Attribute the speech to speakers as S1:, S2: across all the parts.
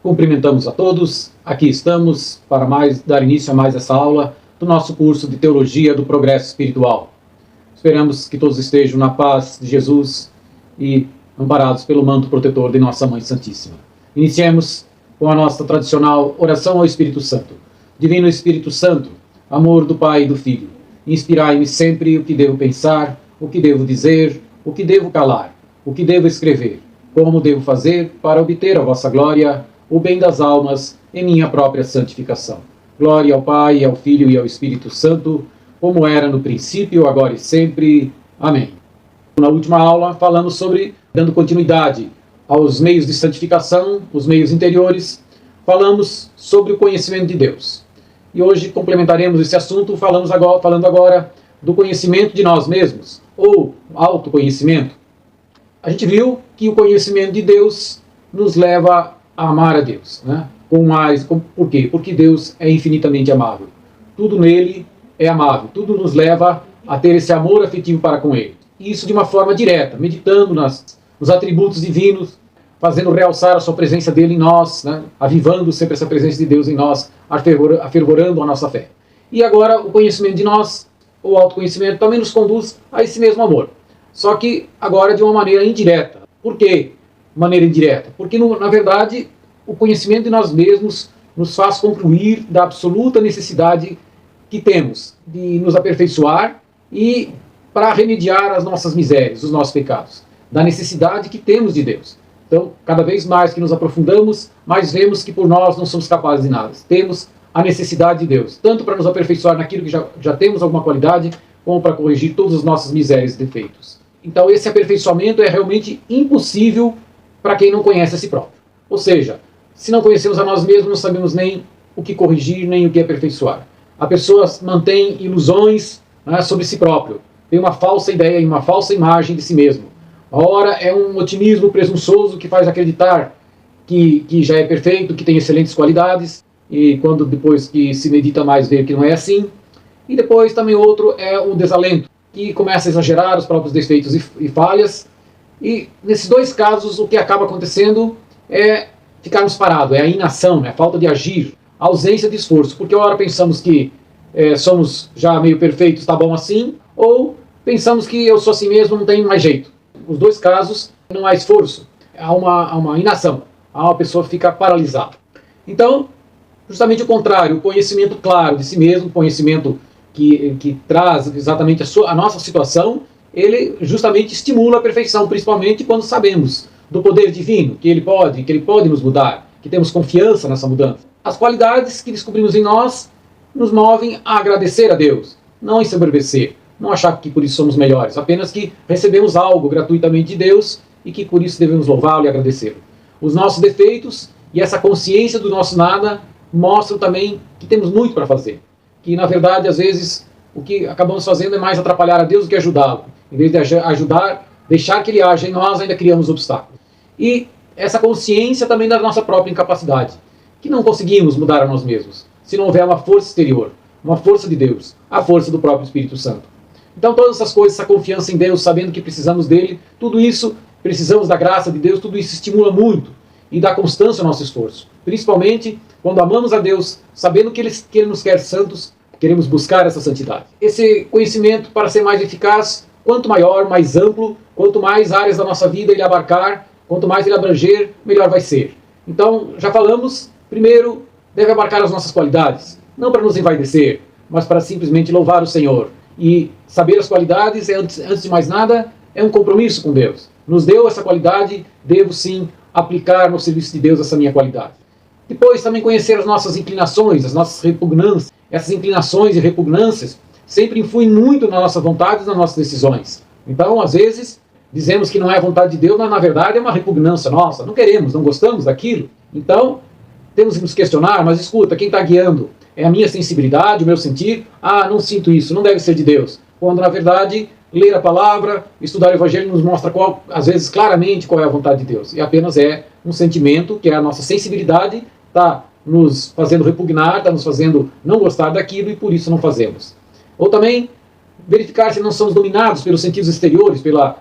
S1: Cumprimentamos a todos, aqui estamos para dar início a mais essa aula do nosso curso de Teologia do Progresso Espiritual. Esperamos que todos estejam na paz de Jesus e amparados pelo manto protetor de Nossa Mãe Santíssima. Iniciemos com a nossa tradicional oração ao Espírito Santo. Divino Espírito Santo, amor do Pai e do Filho, inspirai-me sempre o que devo pensar, o que devo dizer, o que devo calar, o que devo escrever, como devo fazer para obter a vossa glória, o bem das almas e minha própria santificação. Glória ao Pai, ao Filho e ao Espírito Santo, como era no princípio, agora e sempre. Amém. Na última aula falamos sobre, dando continuidade aos meios de santificação, os meios interiores, falamos sobre o conhecimento de Deus. E hoje complementaremos esse assunto falando agora do conhecimento de nós mesmos, ou autoconhecimento. A gente viu que o conhecimento de Deus nos leva a amar a Deus, né? Por quê? Porque Deus é infinitamente amável. Tudo nele é amável, tudo nos leva a ter esse amor afetivo para com ele. E isso de uma forma direta, meditando nos atributos divinos, fazendo realçar a sua presença dele em nós, né? Avivando sempre essa presença de Deus em nós, afervorando a nossa fé. E agora o conhecimento de nós, o autoconhecimento, também nos conduz a esse mesmo amor. Só que agora de uma maneira indireta. Por quê? Maneira indireta? Porque, na verdade, o conhecimento de nós mesmos nos faz concluir da absoluta necessidade que temos de nos aperfeiçoar e para remediar as nossas misérias, os nossos pecados. Da necessidade que temos de Deus. Então, cada vez mais que nos aprofundamos, mais vemos que por nós não somos capazes de nada. Temos a necessidade de Deus, tanto para nos aperfeiçoar naquilo que já temos alguma qualidade, como para corrigir todas as nossas misérias e defeitos. Então, esse aperfeiçoamento é realmente impossível para quem não conhece a si próprio. Ou seja, se não conhecemos a nós mesmos, não sabemos nem o que corrigir, nem o que aperfeiçoar. A pessoa mantém ilusões, né, sobre si próprio. Tem uma falsa ideia e uma falsa imagem de si mesmo. Ora, é um otimismo presunçoso que faz acreditar que já é perfeito, que tem excelentes qualidades, e quando depois que se medita mais, vê que não é assim. E depois também outro é o desalento, que começa a exagerar os próprios defeitos e falhas. E nesses dois casos o que acaba acontecendo é ficarmos parados, é a inação, é a falta de agir, a ausência de esforço. Porque ora pensamos que somos já meio perfeitos, está bom assim, ou pensamos que eu sou assim mesmo, não tem mais jeito. Os dois casos não há esforço, há uma inação, a pessoa fica paralisada. Então, justamente o contrário, o conhecimento claro de si mesmo, o conhecimento que traz exatamente a nossa situação, ele justamente estimula a perfeição, principalmente quando sabemos do poder divino, que ele pode nos mudar, que temos confiança nessa mudança. As qualidades que descobrimos em nós nos movem a agradecer a Deus, não ensoberbecer, não achar que por isso somos melhores, apenas que recebemos algo gratuitamente de Deus e que por isso devemos louvá-lo e agradecê-lo. Os nossos defeitos e essa consciência do nosso nada mostram também que temos muito para fazer, que na verdade às vezes o que acabamos fazendo é mais atrapalhar a Deus do que ajudá-lo. Em vez de ajudar, deixar que ele haja em nós, ainda criamos obstáculos. E essa consciência também da nossa própria incapacidade, que não conseguimos mudar a nós mesmos, se não houver uma força exterior, uma força de Deus, a força do próprio Espírito Santo. Então todas essas coisas, essa confiança em Deus, sabendo que precisamos dele, tudo isso, precisamos da graça de Deus, tudo isso estimula muito e dá constância ao nosso esforço. Principalmente quando amamos a Deus, sabendo que Ele nos quer santos, queremos buscar essa santidade. Esse conhecimento, para ser mais eficaz, quanto maior, mais amplo, quanto mais áreas da nossa vida ele abarcar, quanto mais ele abranger, melhor vai ser. Então, já falamos, primeiro, deve abarcar as nossas qualidades, não para nos envaidecer, mas para simplesmente louvar o Senhor. E saber as qualidades, antes de mais nada, é um compromisso com Deus. Nos deu essa qualidade, devo sim aplicar no serviço de Deus essa minha qualidade. Depois, também conhecer as nossas inclinações, as nossas repugnâncias. Essas inclinações e repugnâncias sempre influem muito nas nossas vontades e nas nossas decisões. Então, às vezes, dizemos que não é a vontade de Deus, mas na verdade é uma repugnância nossa. Não queremos, não gostamos daquilo. Então, temos que nos questionar, mas escuta, quem está guiando? É a minha sensibilidade, o meu sentir? Ah, não sinto isso, não deve ser de Deus. Quando, na verdade, ler a palavra, estudar o Evangelho nos mostra, às vezes, claramente qual é a vontade de Deus. E apenas é um sentimento, que é a nossa sensibilidade, está nos fazendo repugnar, está nos fazendo não gostar daquilo e por isso não fazemos. Ou também verificar se não somos dominados pelos sentidos exteriores, pela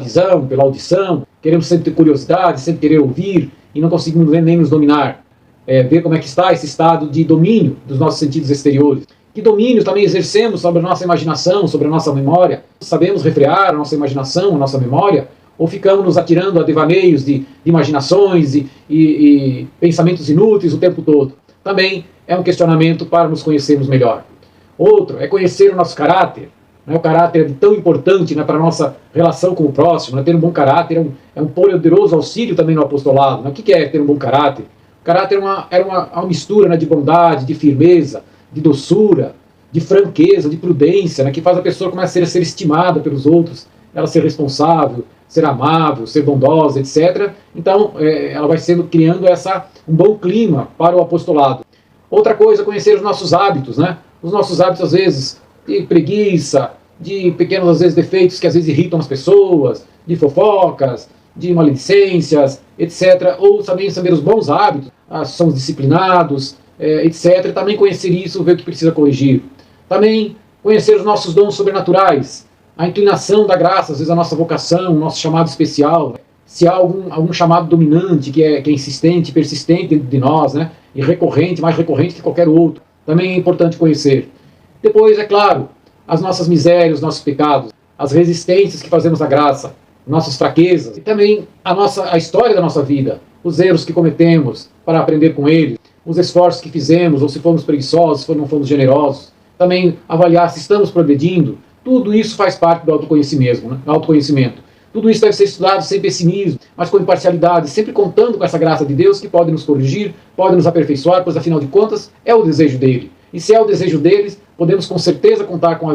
S1: visão, pela audição, queremos sempre ter curiosidade, sempre querer ouvir e não conseguimos nem nos dominar. Ver como é que está esse estado de domínio dos nossos sentidos exteriores. Que domínio também exercemos sobre a nossa imaginação, sobre a nossa memória? Sabemos refrear a nossa imaginação, a nossa memória? Ou ficamos nos atirando a devaneios de imaginações e pensamentos inúteis o tempo todo? Também é um questionamento para nos conhecermos melhor. Outro é conhecer o nosso caráter. O caráter é tão importante, para a nossa relação com o próximo. Ter um bom caráter é um poderoso auxílio também no apostolado. O que é ter um bom caráter? O caráter é uma mistura de bondade, de firmeza, de doçura, de franqueza, de prudência, que faz a pessoa começar a ser estimada pelos outros, ela ser responsável, ser amável, ser bondosa, etc. Então, ela vai criando um bom clima para o apostolado. Outra coisa, conhecer os nossos hábitos, Os nossos hábitos, às vezes, de preguiça, de pequenos, às vezes, defeitos que às vezes irritam as pessoas, de fofocas, de maledicências, etc. Ou também saber os bons hábitos, somos disciplinados, etc. Também conhecer isso, ver o que precisa corrigir. Também conhecer os nossos dons sobrenaturais, a inclinação da graça, às vezes a nossa vocação, o nosso chamado especial. Se há algum chamado dominante, que é insistente, persistente dentro de nós, e recorrente, mais recorrente que qualquer outro. Também é importante conhecer. Depois, é claro, as nossas misérias, os nossos pecados, as resistências que fazemos à graça, nossas fraquezas, e também a história da nossa vida, os erros que cometemos para aprender com eles, os esforços que fizemos, ou se fomos preguiçosos, se não fomos generosos. Também avaliar se estamos progredindo. Tudo isso faz parte do autoconhecimento. Tudo isso deve ser estudado sem pessimismo, mas com imparcialidade, sempre contando com essa graça de Deus que pode nos corrigir, pode nos aperfeiçoar, pois afinal de contas é o desejo dele. E se é o desejo deles, podemos com certeza contar com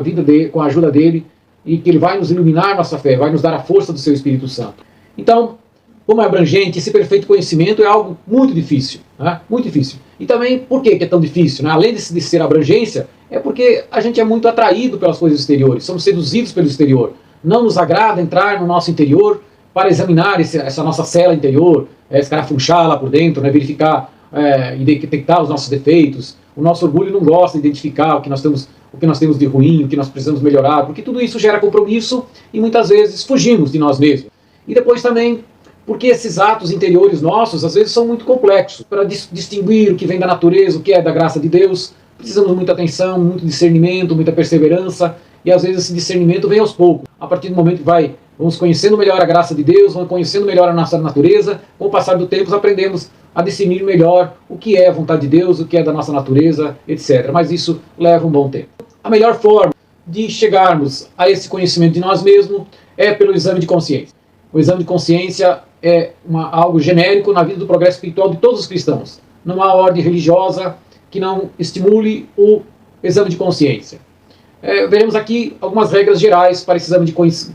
S1: com a ajuda dele, e que ele vai nos iluminar nossa fé, vai nos dar a força do seu Espírito Santo. Então, como é abrangente, esse perfeito conhecimento é algo muito difícil. Muito difícil. E também, por que é tão difícil? Além de ser abrangência, é porque a gente é muito atraído pelas coisas exteriores, somos seduzidos pelo exterior. Não nos agrada entrar no nosso interior para examinar essa nossa cela interior, escarafunchar lá por dentro, verificar e detectar os nossos defeitos. O nosso orgulho não gosta de identificar o que nós temos de ruim, o que nós precisamos melhorar, porque tudo isso gera compromisso e muitas vezes fugimos de nós mesmos. E depois também, porque esses atos interiores nossos, às vezes, são muito complexos. Para distinguir o que vem da natureza, o que é da graça de Deus, precisamos de muita atenção, muito discernimento, muita perseverança, e às vezes esse discernimento vem aos poucos. A partir do momento que vamos conhecendo melhor a graça de Deus, vamos conhecendo melhor a nossa natureza, com o passar do tempo aprendemos a discernir melhor o que é a vontade de Deus, o que é da nossa natureza, etc. Mas isso leva um bom tempo. A melhor forma de chegarmos a esse conhecimento de nós mesmos é pelo exame de consciência. O exame de consciência é algo genérico na vida do progresso espiritual de todos os cristãos. Não há ordem religiosa que não estimule o exame de consciência. Veremos aqui algumas regras gerais para esse exame de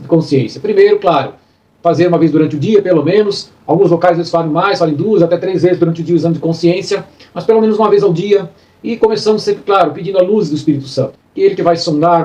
S1: consciência. Primeiro, claro, fazer uma vez durante o dia, pelo menos. Alguns locais eles falam mais, falam 2 até 3 vezes durante o dia o exame de consciência, mas pelo menos uma vez ao dia. E começamos sempre, claro, pedindo a luz do Espírito Santo. Ele que vai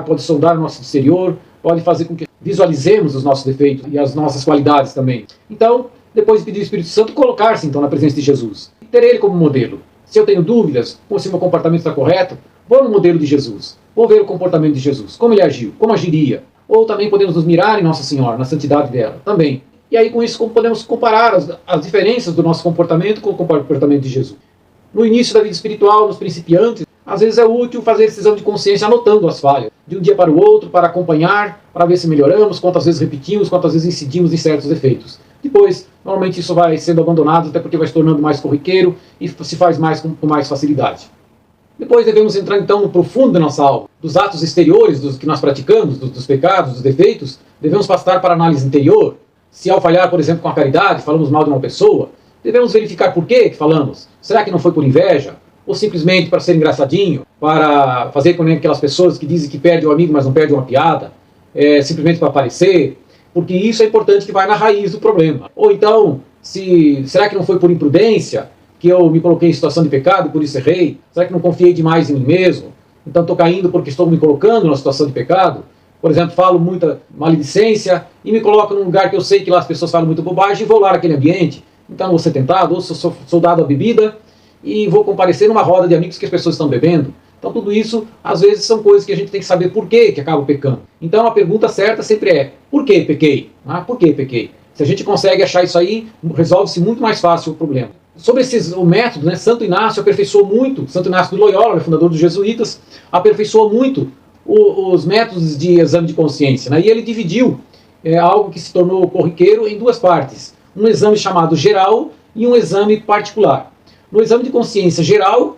S1: pode sondar o nosso exterior, pode fazer com que visualizemos os nossos defeitos e as nossas qualidades também. Então, depois de pedir o Espírito Santo, colocar-se então na presença de Jesus. E ter ele como modelo. Se eu tenho dúvidas, ou se o meu comportamento está correto, vou no modelo de Jesus. Vou ver o comportamento de Jesus, como ele agiu, como agiria. Ou também podemos nos mirar em Nossa Senhora, na santidade dela, também. E aí com isso podemos comparar as diferenças do nosso comportamento com o comportamento de Jesus. No início da vida espiritual, nos principiantes, às vezes é útil fazer esse exame de consciência anotando as falhas, de um dia para o outro, para acompanhar, para ver se melhoramos, quantas vezes repetimos, quantas vezes incidimos em certos defeitos. Depois, normalmente isso vai sendo abandonado, até porque vai se tornando mais corriqueiro e se faz com mais facilidade. Depois devemos entrar então no profundo da nossa alma, dos atos exteriores que nós praticamos, dos pecados, dos defeitos, devemos passar para a análise interior. Se ao falhar, por exemplo, com a caridade, falamos mal de uma pessoa, devemos verificar por que falamos. Será que não foi por inveja? Ou simplesmente para ser engraçadinho, para fazer com aquelas pessoas que dizem que perdem o amigo, mas não perdem uma piada, simplesmente para aparecer? Porque isso é importante, que vai na raiz do problema. Ou então, será que não foi por imprudência que eu me coloquei em situação de pecado e por isso errei? Será que não confiei demais em mim mesmo? Então estou caindo porque estou me colocando numa situação de pecado? Por exemplo, falo muita maledicência e me coloco num lugar que eu sei que lá as pessoas falam muito bobagem e vou lá naquele ambiente. Então vou ser tentado, ou sou dado à bebida e vou comparecer numa roda de amigos que as pessoas estão bebendo. Então tudo isso, às vezes, são coisas que a gente tem que saber por que acaba pecando. Então a pergunta certa sempre é: por que pequei? Por que pequei? Se a gente consegue achar isso aí, resolve-se muito mais fácil o problema. Sobre o método, né, Santo Inácio aperfeiçoou muito, Santo Inácio de Loyola, fundador dos jesuítas, aperfeiçoou muito os métodos de exame de consciência, né, e ele dividiu algo que se tornou corriqueiro em duas partes. Um exame chamado geral e um exame particular. No exame de consciência geral,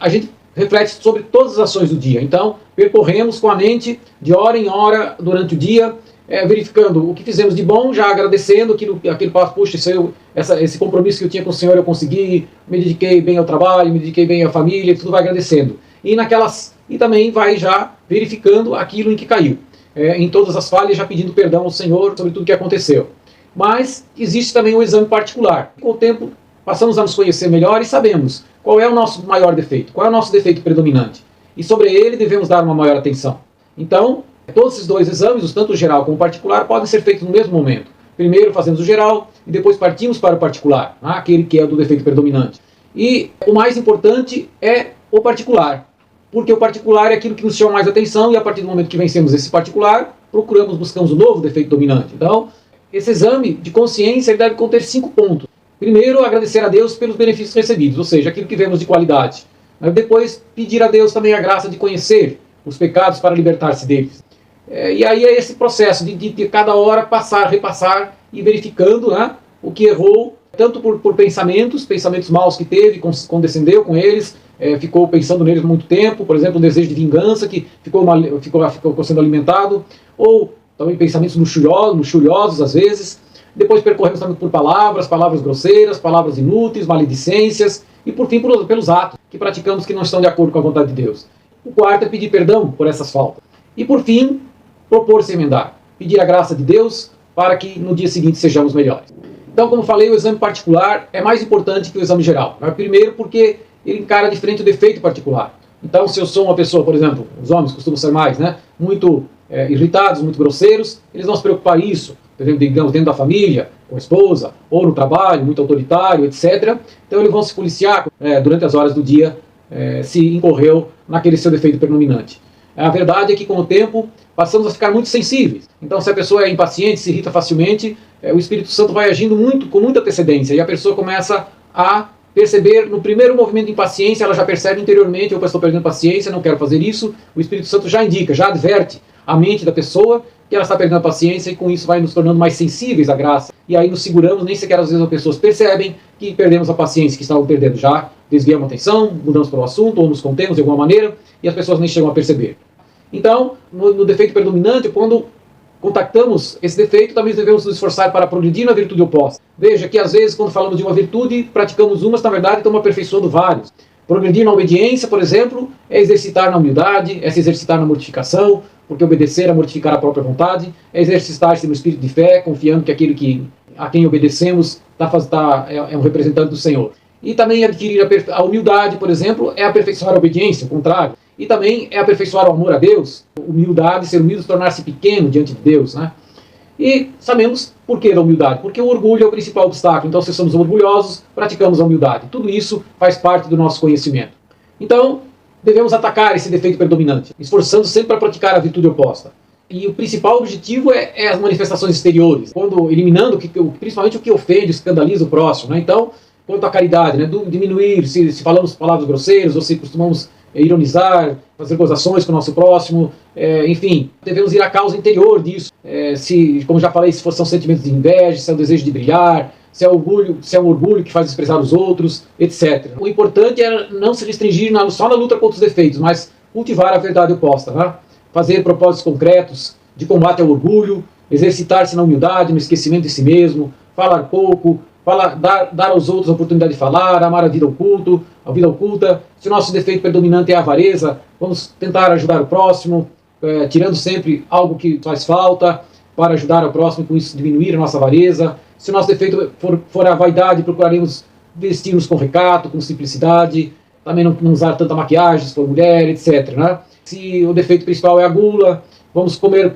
S1: a gente reflete sobre todas as ações do dia. Então, percorremos com a mente de hora em hora durante o dia, verificando o que fizemos de bom, já agradecendo aquele passo, puxa, esse compromisso que eu tinha com o Senhor eu consegui, me dediquei bem ao trabalho, me dediquei bem à família, tudo vai agradecendo. E também vai já verificando aquilo em que caiu. Em todas as falhas, já pedindo perdão ao Senhor sobre tudo que aconteceu. Mas existe também o exame particular. Com o tempo, passamos a nos conhecer melhor e sabemos qual é o nosso maior defeito, qual é o nosso defeito predominante. E sobre ele devemos dar uma maior atenção. Então, todos esses dois exames, tanto o geral como o particular, podem ser feitos no mesmo momento. Primeiro fazemos o geral e depois partimos para o particular, aquele que é do defeito predominante. E o mais importante é o particular, porque o particular é aquilo que nos chama mais atenção e a partir do momento que vencemos esse particular, buscamos um novo defeito dominante. Então, esse exame de consciência ele deve conter 5 pontos. Primeiro, agradecer a Deus pelos benefícios recebidos, ou seja, aquilo que vemos de qualidade. Depois, pedir a Deus também a graça de conhecer os pecados para libertar-se deles. E aí é esse processo de cada hora repassar e verificando o que errou, tanto por pensamentos maus que teve, condescendeu com eles, ficou pensando neles muito tempo, por exemplo, um desejo de vingança que ficou sendo alimentado, ou também pensamentos luxuriosos às vezes. Depois percorremos também por palavras grosseiras, palavras inúteis, maledicências, e por fim pelos atos que praticamos que não estão de acordo com a vontade de Deus. O quarto é pedir perdão por essas faltas. E por fim, propor-se emendar, pedir a graça de Deus para que no dia seguinte sejamos melhores. Então, como falei, o exame particular é mais importante que o exame geral. Primeiro porque ele encara de frente o defeito particular. Então, se eu sou uma pessoa, por exemplo, os homens costumam ser mais, muito irritados, muito grosseiros, eles vão se preocupar isso, por exemplo, digamos, dentro da família, com a esposa, ou no trabalho, muito autoritário, etc. Então eles vão se policiar durante as horas do dia se incorreu naquele seu defeito predominante. A verdade é que com o tempo passamos a ficar muito sensíveis. Então se a pessoa é impaciente, se irrita facilmente, o Espírito Santo vai agindo com muita antecedência e a pessoa começa a perceber, no primeiro movimento de impaciência, ela já percebe interiormente, eu estou perdendo paciência, não quero fazer isso, o Espírito Santo já indica, já adverte a mente da pessoa que ela está perdendo a paciência e com isso vai nos tornando mais sensíveis à graça. E aí nos seguramos, nem sequer às vezes as pessoas percebem que perdemos a paciência que estavam perdendo já, desviamos a atenção, mudamos para o assunto ou nos contemos de alguma maneira e as pessoas nem chegam a perceber. Então, no defeito predominante, quando contactamos esse defeito, também devemos nos esforçar para progredir na virtude oposta. Veja que às vezes quando falamos de uma virtude, praticamos umas, na verdade estamos aperfeiçoando vários. Progredir na obediência, por exemplo, é exercitar na humildade, é se exercitar na mortificação, porque obedecer é mortificar a própria vontade, é exercitar-se no espírito de fé, confiando que aquele a quem obedecemos é um representante do Senhor. E também adquirir a humildade, por exemplo, é aperfeiçoar a obediência, o contrário. E também é aperfeiçoar o amor a Deus, humildade, ser humilde, tornar-se pequeno diante de Deus, E sabemos por que da humildade, porque o orgulho é o principal obstáculo. Então, se somos orgulhosos, praticamos a humildade. Tudo isso faz parte do nosso conhecimento. Então, devemos atacar esse defeito predominante, esforçando sempre para praticar a virtude oposta. E o principal objetivo é as manifestações exteriores, eliminando principalmente o que ofende, escandaliza o próximo. Então, quanto à caridade, diminuir, se falamos palavras grosseiras ou se costumamos ironizar, fazer gozações com o nosso próximo, enfim, devemos ir à causa interior disso. Como já falei, se são sentimentos de inveja, se é o desejo de brilhar, se é um orgulho que faz desprezar os outros, etc. O importante é não se restringir só na luta contra os defeitos, mas cultivar a verdade oposta, fazer propósitos concretos de combate ao orgulho, exercitar-se na humildade, no esquecimento de si mesmo, falar pouco, dar aos outros a oportunidade de falar, amar a vida oculta. Se o nosso defeito predominante é a avareza, vamos tentar ajudar o próximo, tirando sempre algo que faz falta, para ajudar o próximo, com isso diminuir a nossa avareza. Se o nosso defeito for a vaidade, procuraremos vestir-nos com recato, com simplicidade, também não usar tanta maquiagem, se for mulher, etc. Se o defeito principal é a gula, vamos comer,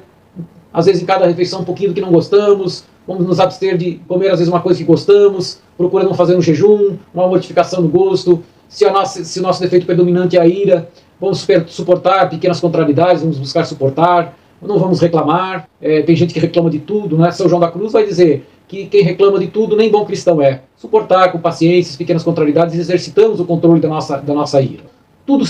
S1: às vezes em cada refeição, um pouquinho do que não gostamos, vamos nos abster de comer às vezes uma coisa que gostamos, procurando não fazer um jejum, uma mortificação no gosto. Se o nosso defeito predominante é a ira, vamos suportar pequenas contrariedades, vamos buscar suportar, não vamos reclamar. Tem gente que reclama de tudo, né? São João da Cruz vai dizer que quem reclama de tudo nem bom cristão é. Suportar com paciência as pequenas contrariedades, exercitamos o controle da nossa ira. Tudo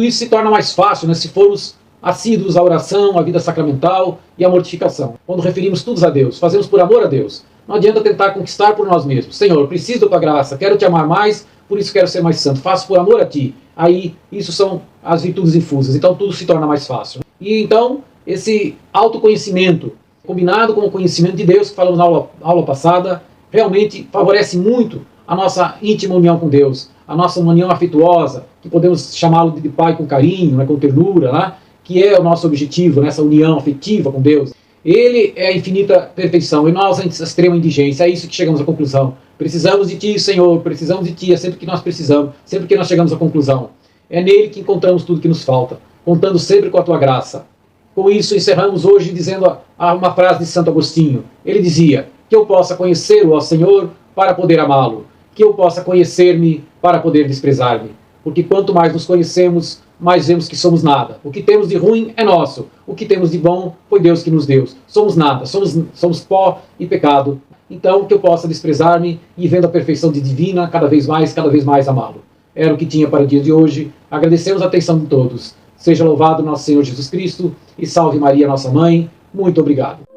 S1: isso se torna mais fácil, né, se formos assíduos à oração, à vida sacramental e à mortificação. Quando referimos tudo a Deus, fazemos por amor a Deus. Não adianta tentar conquistar por nós mesmos. Senhor, eu preciso da tua graça, quero te amar mais, por isso quero ser mais santo. Faço por amor a ti. Aí, isso são as virtudes infusas. Então, tudo se torna mais fácil. E então, esse autoconhecimento, combinado com o conhecimento de Deus, que falamos na aula passada, realmente favorece muito a nossa íntima união com Deus, a nossa união afetuosa, que podemos chamá-lo de pai com carinho, né, com ternura, né, que é o nosso objetivo, nessa união afetiva com Deus. Ele é a infinita perfeição e nós a extrema indigência. É isso que chegamos à conclusão. Precisamos de Ti, Senhor, precisamos de Ti, é sempre que nós precisamos, sempre que nós chegamos à conclusão. É nele que encontramos tudo que nos falta, contando sempre com a Tua graça. Com isso, encerramos hoje dizendo uma frase de Santo Agostinho. Ele dizia, que eu possa conhecer-o, ó Senhor, para poder amá-lo, que eu possa conhecer-me para poder desprezar-me. Porque quanto mais nos conhecemos, mais vemos que somos nada. O que temos de ruim é nosso. O que temos de bom foi Deus que nos deu. Somos nada, somos pó e pecado. Então, que eu possa desprezar-me e, vendo a perfeição de divina, cada vez mais amá-lo. Era o que tinha para o dia de hoje. Agradecemos a atenção de todos. Seja louvado nosso Senhor Jesus Cristo e salve Maria, nossa mãe. Muito obrigado.